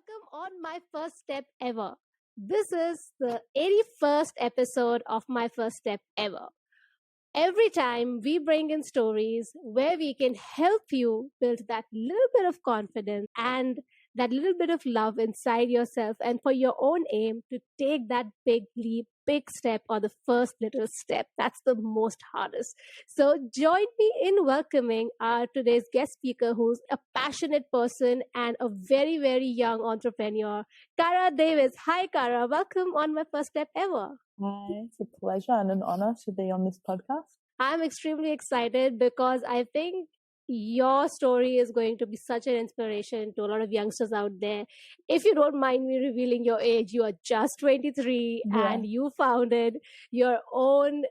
welcome on my first step ever. This is the 81st episode of my first step ever. Every time we bring in stories where we can help you build that little bit of confidence and that little bit of love inside yourself and for your own aim to take that big leap, big step or the first little step. That's the most hardest. So join me in welcoming our today's guest speaker who's a passionate person and a very, very young entrepreneur, Cara Davies. Hi, Cara. Welcome on my first step ever. Hi, it's a pleasure and an honor to be on this podcast. I'm extremely excited because I think your story is going to be such an inspiration to a lot of youngsters out there. If you don't mind me revealing your age, you are just 23 and you founded your own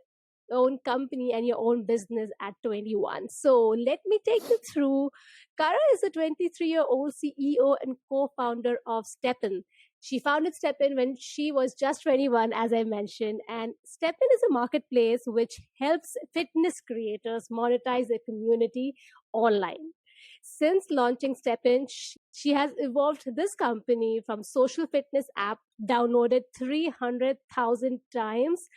company and your own business at 21. So let me take you through. Cara is a 23-year-old CEO and co-founder of STEPN. She founded STEPN when she was just 21, as I mentioned. And STEPN is a marketplace which helps fitness creators monetize their community online. Since launching STEPN, she has evolved this company from social fitness app downloaded 300,000 times.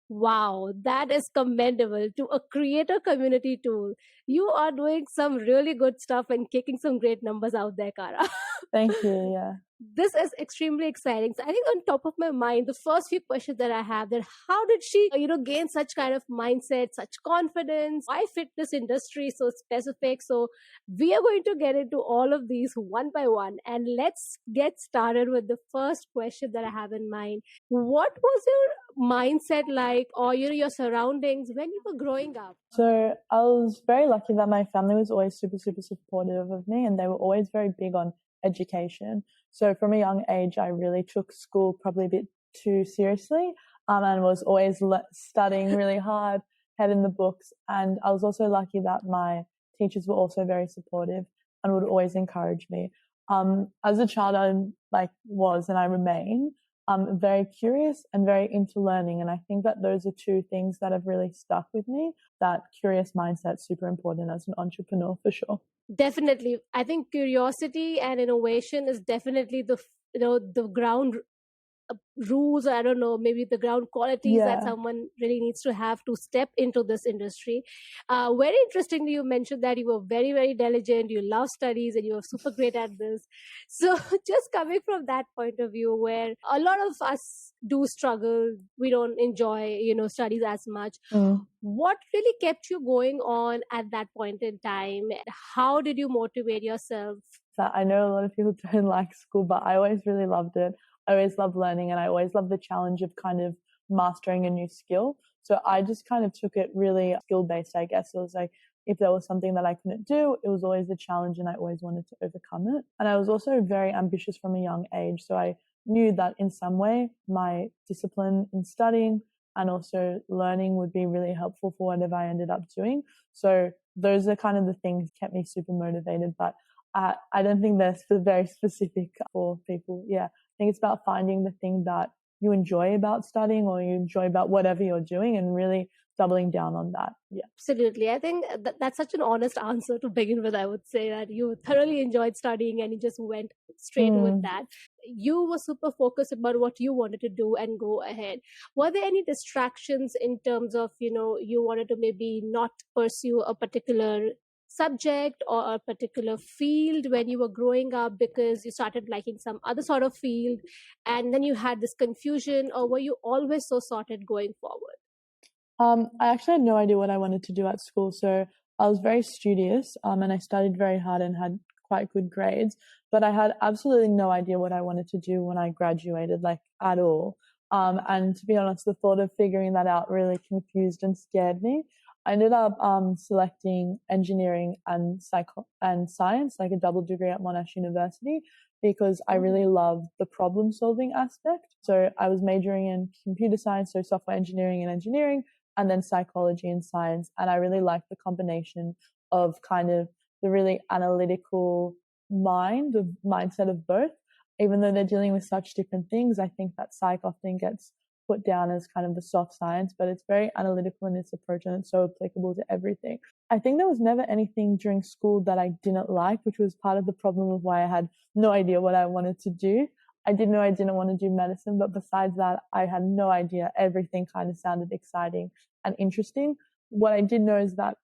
Wow, that is commendable, to a creator community tool. You are doing some really good stuff and kicking some great numbers out there, Cara. Thank you. Yeah. This is extremely exciting. So I think on top of my mind, the first few questions that I have, that how did she, gain such kind of mindset, such confidence? Why fitness industry so specific? So we are going to get into all of these one by one, and let's get started with the first question that I have in mind. What was your mindset like, or your surroundings when you were growing up? So I was very lucky that my family was always super, super supportive of me, and they were always very big on education. So from a young age, I really took school probably a bit too seriously, and was always studying really hard, head in the books. And I was also lucky that my teachers were also very supportive and would always encourage me. As a child, I was and I remain very curious and very into learning. And I think that those are two things that have really stuck with me. That curious mindset, super important as an entrepreneur for sure. Definitely. I think curiosity and innovation is definitely the ground rules, I don't know, maybe the ground qualities that someone really needs to have to step into this industry. Very interestingly, you mentioned that you were very, very diligent, you love studies, and you were super great at this. So just coming from that point of view, where a lot of us do struggle, we don't enjoy, studies as much. What really kept you going on at that point in time? How did you motivate yourself? So I know a lot of people don't like school, but I always really loved it. I always loved learning, and I always loved the challenge of kind of mastering a new skill. So I just kind of took it really skill-based, I guess. It was like, if there was something that I couldn't do, it was always a challenge and I always wanted to overcome it. And I was also very ambitious from a young age. So I knew that in some way my discipline in studying and also learning would be really helpful for whatever I ended up doing. So those are kind of the things that kept me super motivated. But I don't think they're very specific for people. Yeah. I think it's about finding the thing that you enjoy about studying or you enjoy about whatever you're doing and really doubling down on that. Yeah. Absolutely. I think that's such an honest answer to begin with. I would say that you thoroughly enjoyed studying and you just went straight with that. You were super focused about what you wanted to do and go ahead. Were there any distractions in terms of, you wanted to maybe not pursue a particular subject or a particular field when you were growing up because you started liking some other sort of field and then you had this confusion, or were you always so sorted going forward? I actually had no idea what I wanted to do at school. So I was very studious and I studied very hard and had quite good grades, but I had absolutely no idea what I wanted to do when I graduated, like at all. And to be honest, the thought of figuring that out really confused and scared me. I ended up selecting engineering and science, like a double degree at Monash University, because I really loved the problem solving aspect. So I was majoring in computer science, so software engineering and engineering, and then psychology and science. And I really liked the combination of kind of the really analytical mindset of both. Even though they're dealing with such different things, I think that psych often gets put down as kind of the soft science, but it's very analytical in its approach and it's so applicable to everything. I think there was never anything during school that I didn't like, which was part of the problem of why I had no idea what I wanted to do. I did know I didn't want to do medicine, but besides that, I had no idea. Everything kind of sounded exciting and interesting. What I did know is that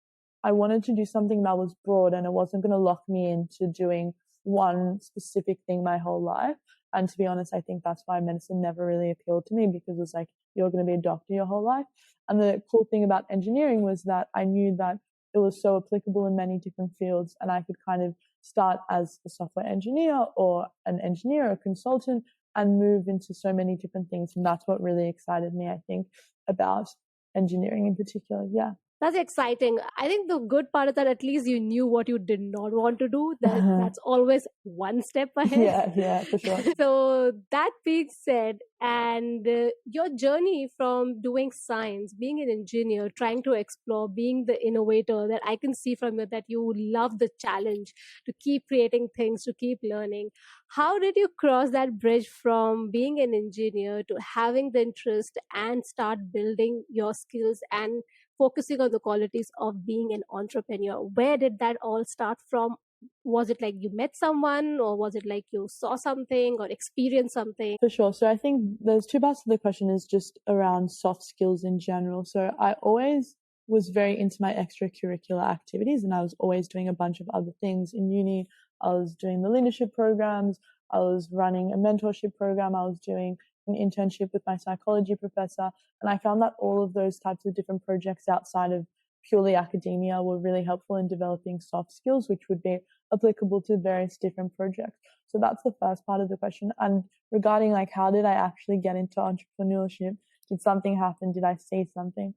I wanted to do something that was broad and it wasn't going to lock me into doing one specific thing my whole life. And to be honest, I think that's why medicine never really appealed to me, because it was like, you're going to be a doctor your whole life. And the cool thing about engineering was that I knew that it was so applicable in many different fields, and I could kind of start as a software engineer or an engineer or a consultant and move into so many different things. And that's what really excited me, I think, about engineering in particular. Yeah. That's exciting. I think the good part is that at least you knew what you did not want to do. That's always one step ahead. Yeah, for sure. So that being said, and your journey from doing science, being an engineer, trying to explore, being the innovator, that I can see from you that you love the challenge to keep creating things, to keep learning. How did you cross that bridge from being an engineer to having the interest and start building your skills and focusing on the qualities of being an entrepreneur? Where did that all start from? Was it like you met someone, or was it like you saw something or experienced something? For sure. So I think there's two parts of the question is just around soft skills in general. So I always was very into my extracurricular activities, and I was always doing a bunch of other things in uni. I was doing the leadership programs. I was running a mentorship program. I was doing an internship with my psychology professor. And I found that all of those types of different projects outside of purely academia were really helpful in developing soft skills, which would be applicable to various different projects. So that's the first part of the question. And regarding like, how did I actually get into entrepreneurship? Did something happen? Did I see something?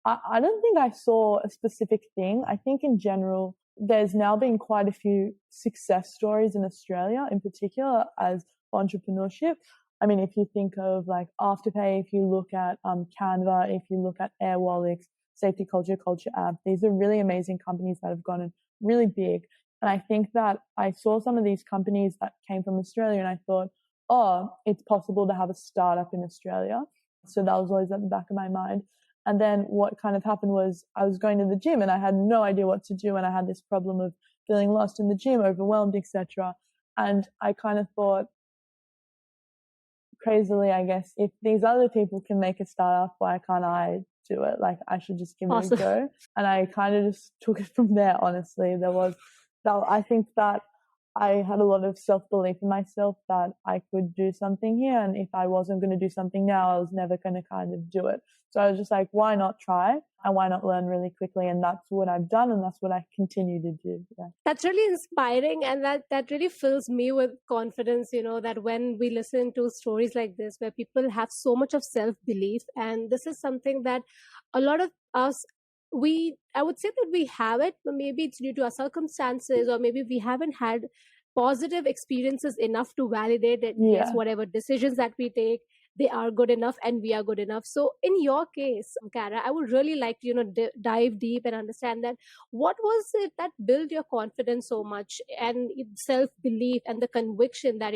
I don't think I saw a specific thing. I think in general, there's now been quite a few success stories in Australia in particular as entrepreneurship. I mean, if you think of like Afterpay, if you look at Canva, if you look at Airwallex, Safety Culture, Culture App, these are really amazing companies that have gotten really big. And I think that I saw some of these companies that came from Australia and I thought, oh, it's possible to have a startup in Australia. So that was always at the back of my mind. And then what kind of happened was I was going to the gym and I had no idea what to do. And I had this problem of feeling lost in the gym, overwhelmed, etc. And I kind of thought, crazily, I guess, if these other people can make a startup, why can't I do it? Like, I should just give it a go. And I kind of just took it from there, honestly. I think that I had a lot of self-belief in myself that I could do something here. And if I wasn't going to do something now, I was never going to kind of do it. So I was just like, why not try? And why not learn really quickly? And that's what I've done. And that's what I continue to do. Yeah. That's really inspiring. And that really fills me with confidence, that when we listen to stories like this, where people have so much of self-belief, and this is something that a lot of us, I would say that we have it, but maybe it's due to our circumstances, or maybe we haven't had positive experiences enough to validate that yes, whatever decisions that we take, they are good enough and we are good enough. So in your case, Cara, I would really like to dive deep and understand that what was it that built your confidence so much, and self-belief and the conviction that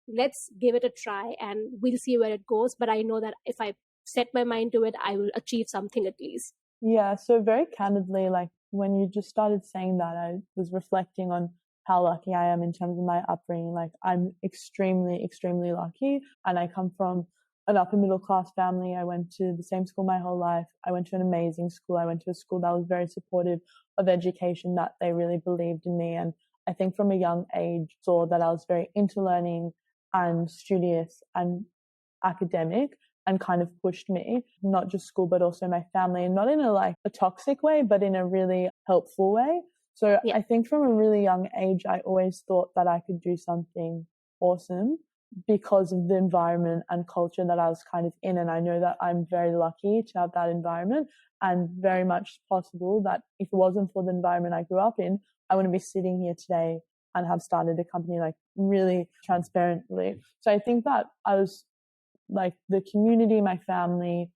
let's give it a try and we'll see where it goes, but I know that if I set my mind to it, I will achieve something at least. Yeah, so very candidly, like when you just started saying that, I was reflecting on how lucky I am in terms of my upbringing. Like, I'm extremely, extremely lucky, and I come from an upper middle class family. I went to the same school my whole life. I went to an amazing school. I went to a school that was very supportive of education, that they really believed in me. And I think from a young age saw that I was very into learning and studious and academic, and kind of pushed me, not just school, but also my family, and not in a toxic way, but in a really helpful way. So I think from a really young age, I always thought that I could do something awesome because of the environment and culture that I was kind of in. And I know that I'm very lucky to have that environment, and very much possible that if it wasn't for the environment I grew up in, I wouldn't be sitting here today and have started a company really transparently. So I think that I was the community, my family,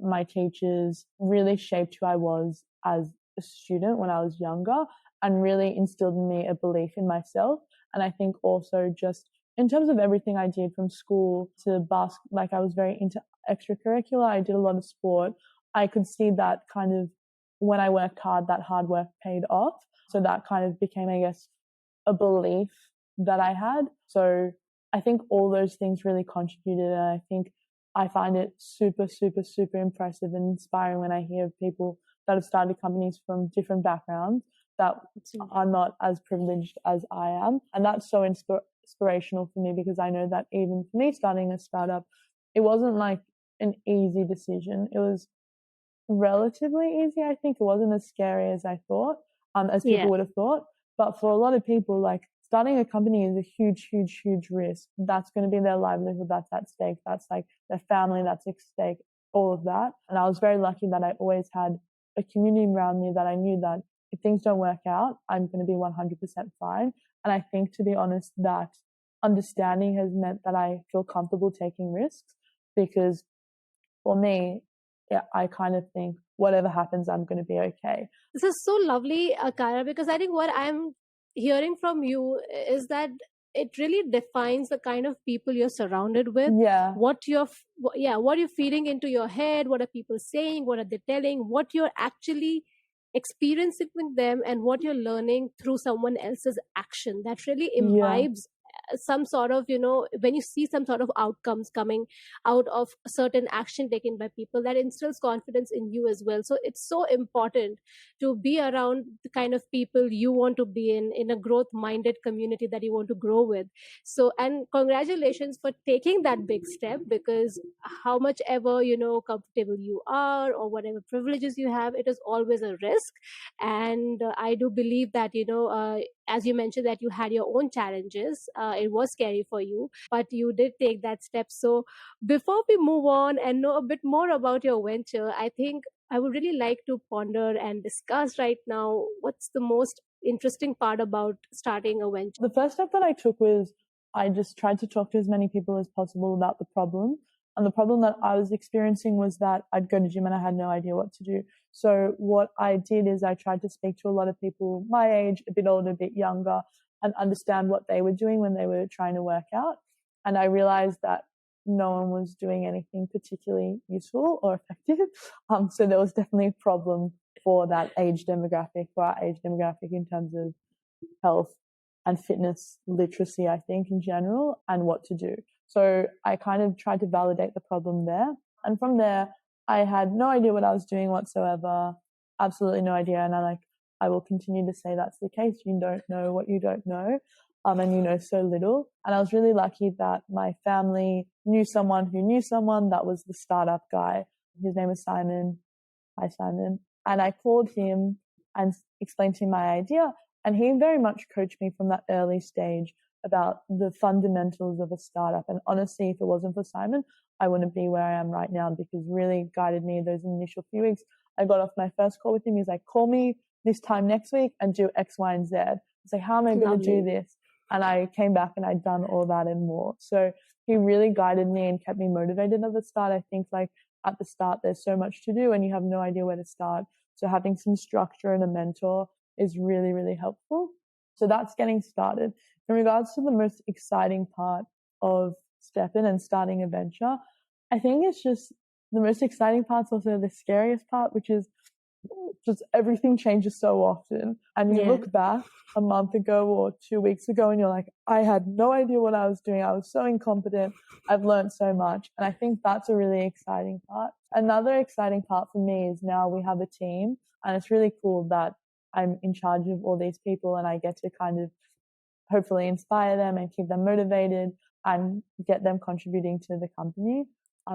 my teachers really shaped who I was as a student when I was younger, and really instilled in me a belief in myself. And I think also just in terms of everything I did from school to like I was very into extracurricular. I did a lot of sport. I could see that kind of when I worked hard, that hard work paid off. So that kind of became, I guess, a belief that I had. So I think all those things really contributed. And I think I find it super, super, super impressive and inspiring when I hear of people that have started companies from different backgrounds that are not as privileged as I am. And that's so inspirational for me, because I know that even for me starting a startup, it wasn't like an easy decision. It was relatively easy. I think it wasn't as scary as I thought, as people would have thought. But for a lot of people, like starting a company is a huge, huge, huge risk. That's going to be their livelihood. That's at stake. That's like their family. That's at stake. All of that. And I was very lucky that I always had a community around me that I knew that if things don't work out, I'm going to be 100% fine. And I think, to be honest, that understanding has meant that I feel comfortable taking risks, because for me, I kind of think whatever happens, I'm going to be okay. This is so lovely, Cara, because I think what I'm hearing from you is that it really defines the kind of people you're surrounded with. What you're feeding into your head, what are people saying, what are they telling, what you're actually experiencing with them, and what you're learning through someone else's action. That really imbibes some sort of, when you see some sort of outcomes coming out of certain action taken by people, that instills confidence in you as well. So it's so important to be around the kind of people you want to be in a growth minded community that you want to grow with. So, and congratulations for taking that big step, because how much ever, comfortable you are or whatever privileges you have, it is always a risk. And I do believe that, as you mentioned, that you had your own challenges. It was scary for you, but you did take that step. So before we move on and know a bit more about your venture, I think I would really like to ponder and discuss right now what's the most interesting part about starting a venture. The first step that I took was I just tried to talk to as many people as possible about the problem. And the problem that I was experiencing was that I'd go to gym and I had no idea what to do. So what I did is I tried to speak to a lot of people my age, a bit older, a bit younger, and understand what they were doing when they were trying to work out. And I realized that no one was doing anything particularly useful or effective. So there was definitely a problem for that age demographic, for our age demographic, in terms of health and fitness literacy, I think, in general, and what to do. So I kind of tried to validate the problem there. And from there, I had no idea what I was doing whatsoever, absolutely no idea. And I will continue to say that's the case. You don't know what you don't know, and you know so little. And I was really lucky that my family knew someone who knew someone that was the startup guy. His name is Simon. Hi, Simon. And I called him and explained to him my idea. And he very much coached me from that early stage about the fundamentals of a startup. And honestly, if it wasn't for Simon, I wouldn't be where I am right now, because really guided me those initial few weeks. I got off my first call with him. He's like, call me this time next week and do X, Y, and Z. I was like, how am I going to do this? And I came back and I'd done all that and more. So he really guided me and kept me motivated at the start. I think like at the start, there's so much to do and you have no idea where to start. So having some structure and a mentor is really, really helpful. So that's getting started. In regards to the most exciting part of stepping and starting a venture, I think it's just the most exciting part's also the scariest part, which is just everything changes so often. And you look back a month ago or 2 weeks ago and you're like, I had no idea what I was doing. I was so incompetent. I've learned so much. And I think that's a really exciting part. Another exciting part for me is now we have a team, and it's really cool that I'm in charge of all these people and I get to kind of hopefully inspire them and keep them motivated and get them contributing to the company.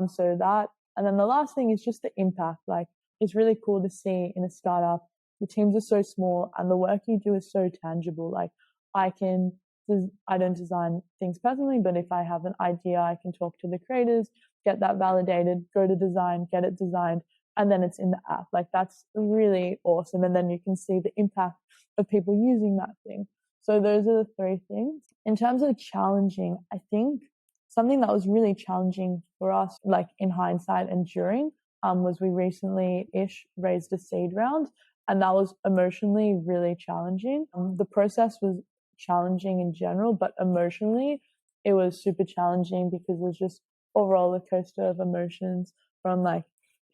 So that, and then the last thing is just the impact. Like, it's really cool to see in a startup, the teams are so small and the work you do is so tangible. Like I don't design things personally, but if I have an idea, I can talk to the creators, get that validated, go to design, get it designed, and then it's in the app. Like that's really awesome. And then you can see the impact of people using that thing. So those are the three things. In terms of challenging, I think something that was really challenging for us, like in hindsight and during, was we recently-ish raised a seed round, and that was emotionally really challenging. The process was challenging in general, but emotionally it was super challenging because it was just a roller coaster of emotions from like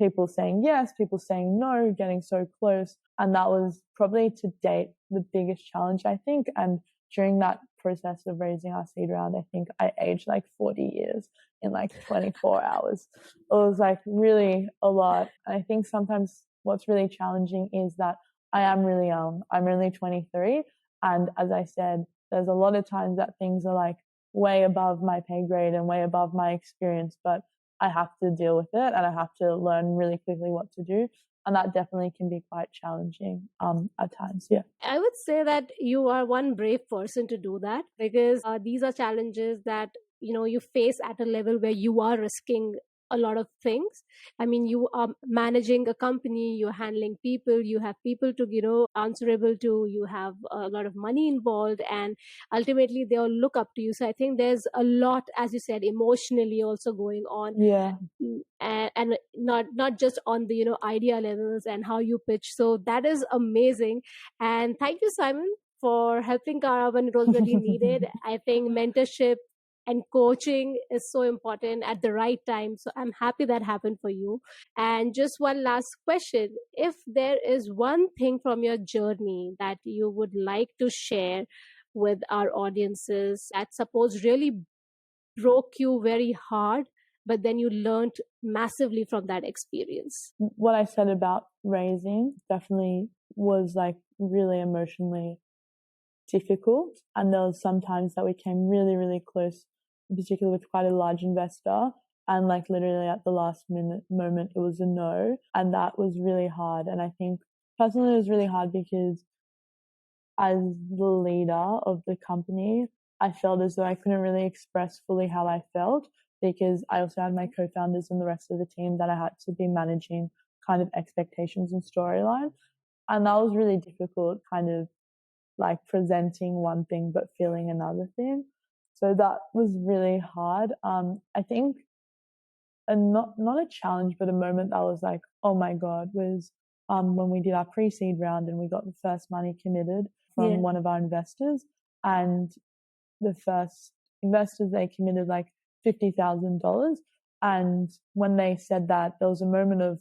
people saying yes, people saying no, getting so close. And that was probably to date the biggest challenge, I think. And during that process of raising our seed round, I think I aged like 40 years in like 24 hours. It was like really a lot. And I think sometimes what's really challenging is that I am really young. I'm only 23. And as I said, there's a lot of times that things are like way above my pay grade and way above my experience, but I have to deal with it and I have to learn really quickly what to do. And that definitely can be quite challenging at times. Yeah. I would say that you are one brave person to do that, because these are challenges that you face at a level where you are risking a lot of things. I mean, you are managing a company, you're handling people, you have people to answerable to, you have a lot of money involved, and ultimately they all look up to you. So I think there's a lot, as you said, emotionally also going on. Yeah. And not just on the idea levels and how you pitch. So that is amazing, and thank you, Simon, for helping Cara when it was really needed. I think mentorship and coaching is so important at the right time, so I'm happy that happened for you. And just one last question: if there is one thing from your journey that you would like to share with our audiences, that suppose really broke you very hard, but then you learned massively from that experience? What I said about raising definitely was like really emotionally difficult. And there was some times that we came really, really close, in particular with quite a large investor. And like literally at the last moment, it was a no. And that was really hard. And I think personally, it was really hard because as the leader of the company, I felt as though I couldn't really express fully how I felt, because I also had my co-founders and the rest of the team that I had to be managing kind of expectations and storyline. And that was really difficult, kind of like presenting one thing but feeling another thing. So that was really hard. I think not a challenge, but a moment that was like, oh my God, was when we did our pre-seed round and we got the first money committed from one of our investors. And the first investors, they committed like $50,000. And when they said that, there was a moment of,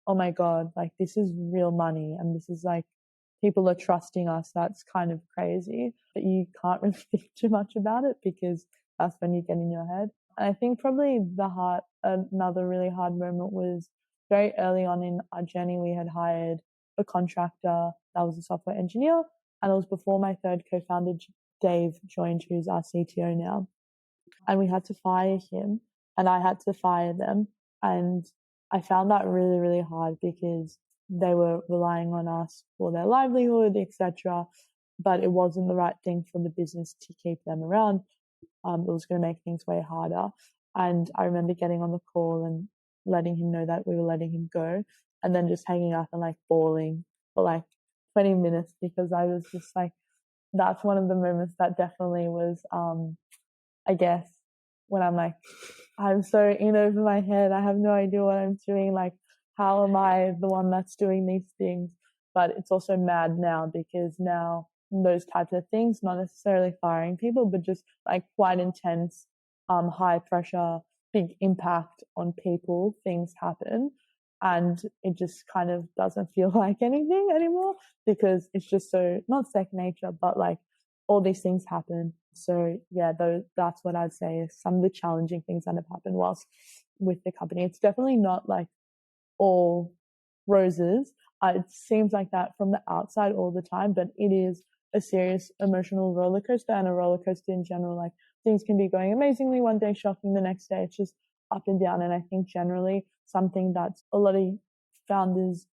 oh my God, like this is real money. And this is like, people are trusting us. That's kind of crazy. But you can't really think too much about it because that's when you get in your head. And I think probably another really hard moment was very early on in our journey. We had hired a contractor that was a software engineer, and it was before my third co-founder, Dave, joined, who's our CTO now. And we had to fire him, and I had to fire them. And I found that really, really hard because they were relying on us for their livelihood, etc. But it wasn't the right thing for the business to keep them around. It was going to make things way harder. And I remember getting on the call and letting him know that we were letting him go, and then just hanging up and like bawling for like 20 minutes because I was just like, that's one of the moments that definitely was, I guess, when I'm like, I'm so in over my head. I have no idea what I'm doing. Like, how am I the one that's doing these things? But it's also mad now because now those types of things, not necessarily firing people, but just like quite intense, high pressure, big impact on people, things happen. And it just kind of doesn't feel like anything anymore because it's just so, not second nature, but like all these things happen. So yeah, that's what I'd say is some of the challenging things that have happened whilst with the company. It's definitely not like all roses. It seems like that from the outside all the time, but it is a serious emotional roller coaster, and a roller coaster in general. Like things can be going amazingly one day, shocking the next day. It's just up and down. And I think generally something that a lot of founders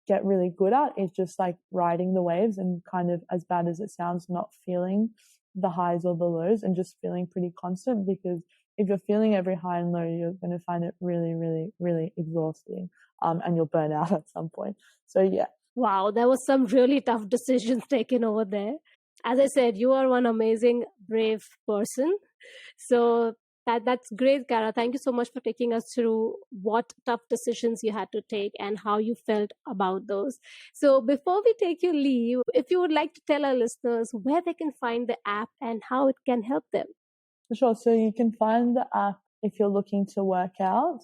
get really good at is just like riding the waves and kind of, as bad as it sounds, not feeling the highs or the lows and just feeling pretty constant, because if you're feeling every high and low, you're going to find it really, really, really exhausting, and you'll burn out at some point. So yeah. Wow, there was some really tough decisions taken over there. As I said, you are one amazing, brave person. So that's great, Cara. Thank you so much for taking us through what tough decisions you had to take and how you felt about those. So before we take your leave, if you would like to tell our listeners where they can find the app and how it can help them. For sure. So you can find the app if you're looking to work out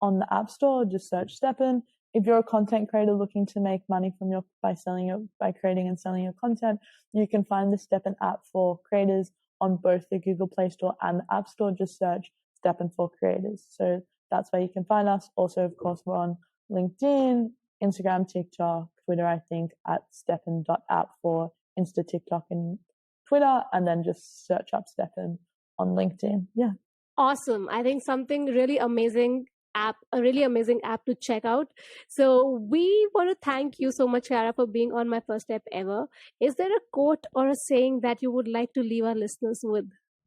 on the App Store. Just search Steppen. If you're a content creator looking to make money from by creating and selling your content, you can find the Steppen app for creators on both the Google Play Store and the App Store. Just search Steppen for creators. So that's where you can find us. Also, of course, we're on LinkedIn, Instagram, TikTok, Twitter, I think, at steppen.app for Insta, TikTok, and Twitter, and then just search up Steppen on LinkedIn. Yeah. Awesome. I think something really amazing a really amazing app to check out. So we want to thank you so much, Cara, for being on My First Step Ever. Is there a quote or a saying that you would like to leave our listeners with?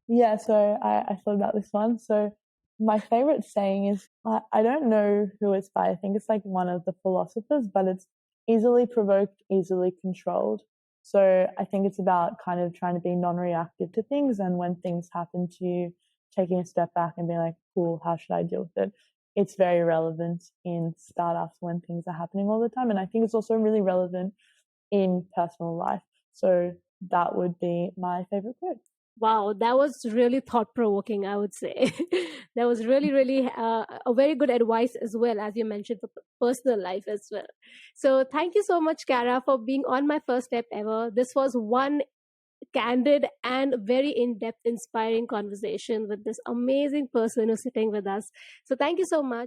Yeah, so I thought about this one. So my favorite saying is, I don't know who it's by. I think it's like one of the philosophers, but it's easily provoked, easily controlled. So I think it's about kind of trying to be non-reactive to things. And when things happen to you, taking a step back and being like, cool, how should I deal with it? It's very relevant in startups when things are happening all the time. And I think it's also really relevant in personal life. So that would be my favorite quote. Wow, that was really thought provoking, I would say. That was really, really a very good advice as well, as you mentioned, for personal life as well. So thank you so much, Cara, for being on My First Step Ever. This was one candid and very in-depth, inspiring conversation with this amazing person who's sitting with us. So thank you so much.